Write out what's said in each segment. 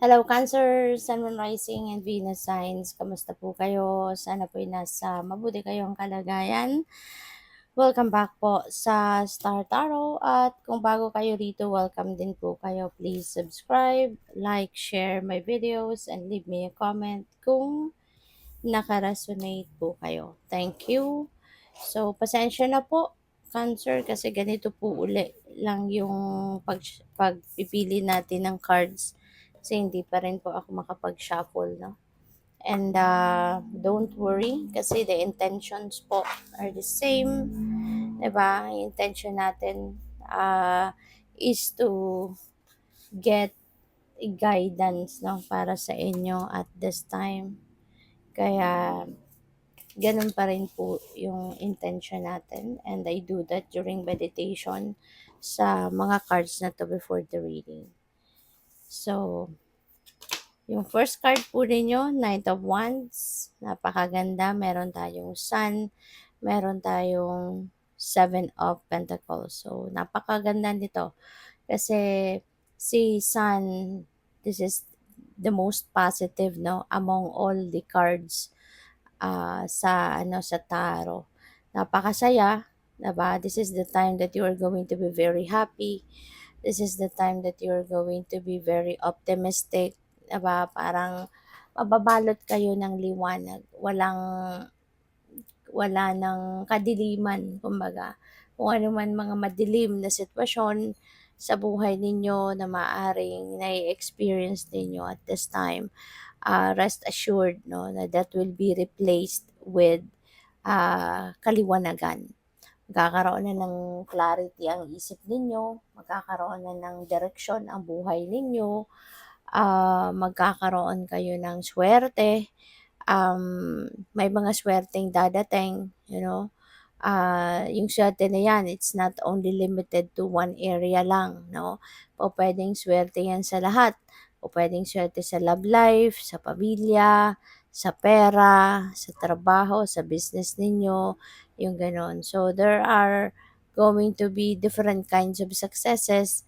Hello Cancer, Sun, Moon Rising, and Venus signs. Kamusta po kayo? Sana po nasa mabuti kayong kalagayan. Welcome back po sa Star Tarot at kung bago kayo rito, welcome din po kayo. Please subscribe, like, share my videos, and leave me a comment kung nakaresonate po kayo. Thank you. So, pasensya na po, Cancer, kasi ganito po uli lang yung pagpipili natin ng cards kasi hindi pa rin po ako makapag-shuffle, no? And don't worry kasi the intentions po are the same, diba? Yung intention natin is to get guidance, no, para sa inyo at this time. Kaya ganun pa rin po yung intention natin, and I do that during meditation sa mga cards na to before the reading. So, yung first card po ninyo, Knight of Wands, napakaganda. Meron tayong Sun, meron tayong Seven of Pentacles. So, napakaganda nito. Kasi si Sun, this is the most positive, no, among all the cards sa tarot. Napakasaya, diba? This is the time that you are going to be very happy. This is the time that you are going to be very optimistic, diba? Parang mababalot kayo ng liwanag. Wala ng kadiliman, kumbaga. Kung ano man mga madilim na sitwasyon sa buhay ninyo na maaring na-experience ninyo at this time, rest assured, no, na that will be replaced with kaliwanagan. Magkakaroon na ng clarity ang isip ninyo, magkakaroon na ng direksyon ang buhay ninyo, magkakaroon kayo ng swerte, may mga swerteng dadating, yung swerte na yan, it's not only limited to one area lang, no? O pwedeng swerte yan sa lahat. O pwedeng swerte sa love life, sa pamilya, sa pera, sa trabaho, sa business ninyo, yung ganon. So, there are going to be different kinds of successes,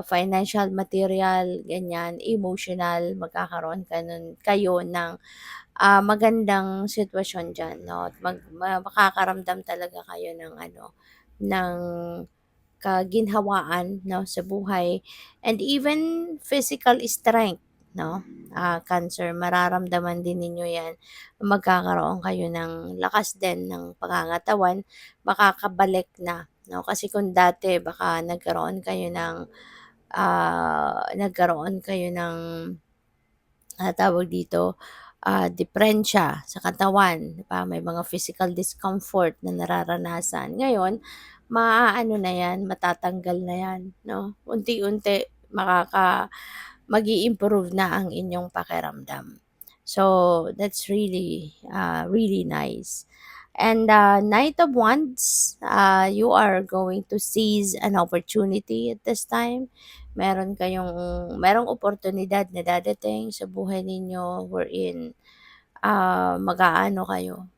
financial, material, ganyan, emotional, magkakaroon kayo ng magandang sitwasyon diyan, 'no, at makakaramdam talaga kayo ng kaginhawaan, 'no, sa buhay, and even physical strength, 'no. Cancer, mararamdaman din ninyo 'yan, magkakaroon kayo ng lakas din ng pangangatawan, makakabalik na, 'no. Kasi kung dati baka nagkaroon kayo ng tawag dito, diprensya sa katawan, 'di ba? May mga physical discomfort na nararanasan. Ngayon, maaano na 'yan, matatanggal na 'yan, 'no? Unti-unti mag-i-improve na ang inyong pakiramdam. So, that's really, really nice. And Knight of Wands, you are going to seize an opportunity at this time. Merong oportunidad na dadating sa buhay ninyo wherein mag-aano kayo,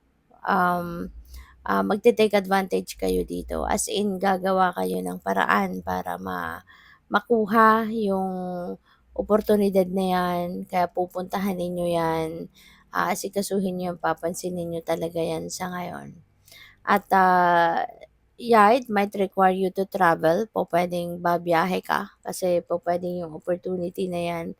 um, magte-take advantage kayo dito. As in, gagawa kayo ng paraan para makuha yung oportunidad na yan. Kaya pupuntahan ninyo yan, asikasuhin niyo yan, papansinin niyo talaga yan sa ngayon. At yeah, it might require you to travel. Pupuwedeng babiyahe ka kasi pupuwedeng yung opportunity na yan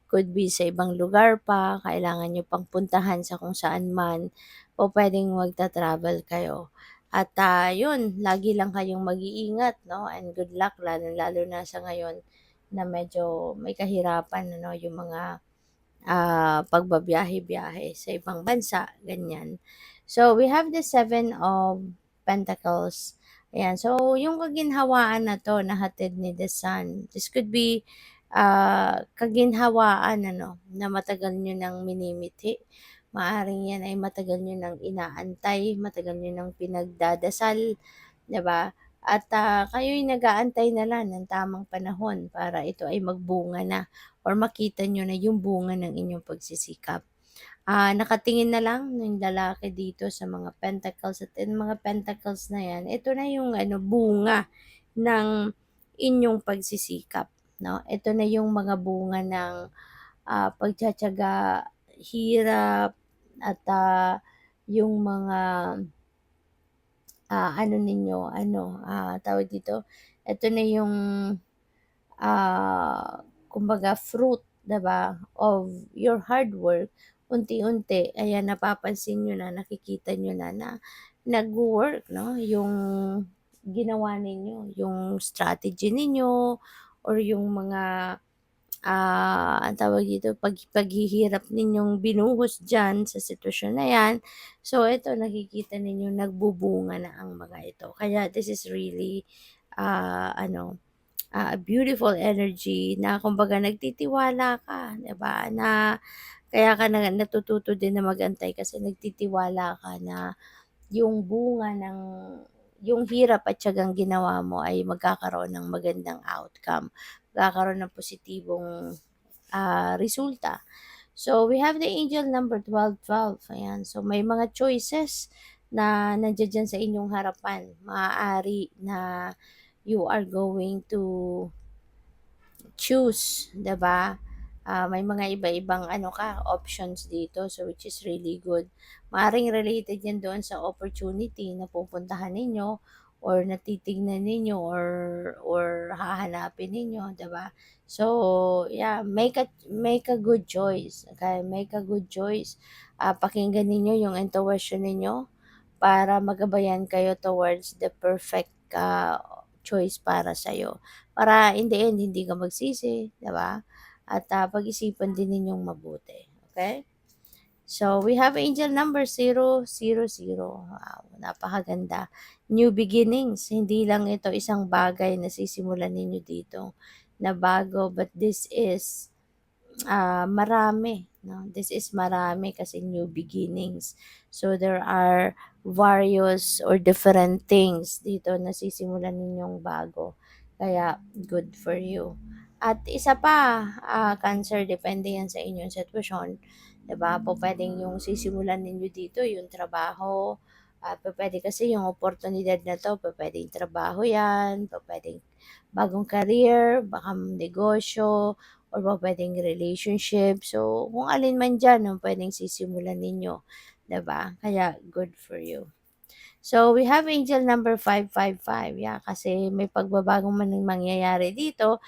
could be sa ibang lugar pa, kailangan niyo pang puntahan sa kung saan man, pupuwedeng magta-travel kayo. At yun, lagi lang kayong mag-iingat, 'no, and good luck lalong-lalo na sa ngayon na medyo may kahirapan ano, yung mga pagbabiyahe-biyahe sa ibang bansa, ganyan. So, we have the Seven of Pentacles. Ayan. So, yung kaginhawaan na to na hatid ni the Sun, this could be kaginhawaan na matagal nyo nang minimithi. Maaring yan ay matagal nyo nang inaantay, matagal nyo nang pinagdadasal, 'di ba? At kayo'y nag-aantay na lang ng tamang panahon para ito ay magbunga na or makita nyo na yung bunga ng inyong pagsisikap. Nakatingin na lang yung lalaki dito sa mga pentacles at yung mga pentacles na yan, ito na yung bunga ng inyong pagsisikap. 'no? Ito na yung mga bunga ng, pagtitiyaga, hirap at, yung mga, ano ninyo ano, tawag dito, ito na yung, kumbaga fruit, 'di ba, of your hard work. Unti-unti ayan napapansin niyo na, nakikita niyo na nagwo-work 'no, yung ginawa ninyo, yung strategy ninyo or yung mga, anong tawag dito, paghihirap ninyong binuhos diyan sa sitwasyon na 'yan. So ito nakikita ninyo nagbubunga na ang mga ito. Kaya this is really, ano, beautiful energy na kumbaga nagtitiwala ka, 'di ba, na kaya ka na natututo din na magantay kasi nagtitiwala ka na yung bunga ng yung hirap at tiyagang ginawa mo ay magkakaroon ng magandang outcome, magkakaroon ng positibong, resulta. So, we have the angel number 1212, ayan. So, may mga choices na nandiya sa inyong harapan. Maaari na you are going to choose, 'di ba? May mga iba-ibang ano ka, options dito, so which is really good. Maaaring related 'yan doon sa opportunity na pupuntahan ninyo or natitignan ninyo or hahanapin ninyo, 'di ba? So, yeah, make a good choice, okay? Make a good choice. Pakinggan ninyo yung intuition ninyo para magabayan kayo towards the perfect, choice para sa'yo. Para in the end hindi ka magsisi, 'di ba? At, pag-isipan din ninyong mabuti, okay? So, we have angel number 000. Wow, napakaganda. New beginnings, hindi lang ito isang bagay na sisimulan ninyo dito na bago, but this is, marami, 'no? This is marami kasi new beginnings. So, there are various or different things dito na sisimulan ninyong bago. Kaya good for you. At isa pa, Cancer, depende yan sa inyong sitwasyon. 'Di ba? Pupuwedeng yung sisimulan ninyo dito yung trabaho, pupuwede kasi yung oportunidad na 'to pupuwedeng trabaho yan, pupuwedeng bagong career, baka negosyo, or pupuwedeng relationship. So, kung alin man diyan ang puwedeng sisimulan ninyo, 'di ba? Kaya good for you. So, we have angel number 555, yeah, kasi may pagbabagong mangyayari dito.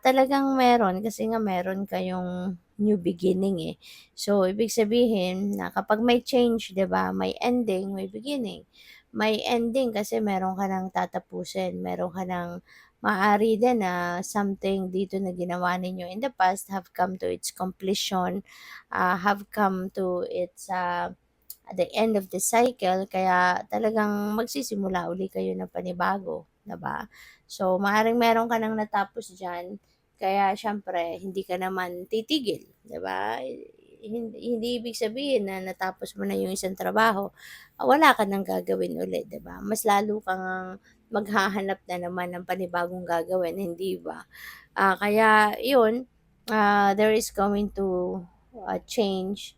Talagang meron kasi nga meron kayong new beginning, eh. So, ibig sabihin na kapag may change, 'di ba, may ending, may beginning. May ending kasi meron ka ng tatapusin, meron ka ng maaari din na something dito na ginawa ninyo in the past have come to its completion, have come to its, at the end of the cycle kaya talagang magsisimula uli kayo ng panibago, 'di ba? So, maaaring meron ka ng natapos diyan, kaya siyempre hindi ka naman titigil, 'di ba? Hindi hindi ibig sabihin na natapos mo na yung isang trabaho, wala ka ng gagawin ulit, 'di ba? Mas lalo kang maghahanap na naman ng panibagong gagawin, hindi ba? Kaya 'yun, there is going to, change,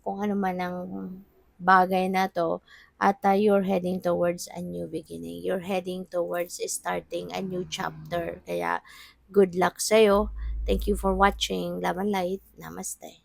kung ano man ang bagay na 'to at, you're heading towards a new beginning. You're heading towards starting a new chapter. Kaya good luck sa'yo. Thank you for watching. Love and light. Namaste.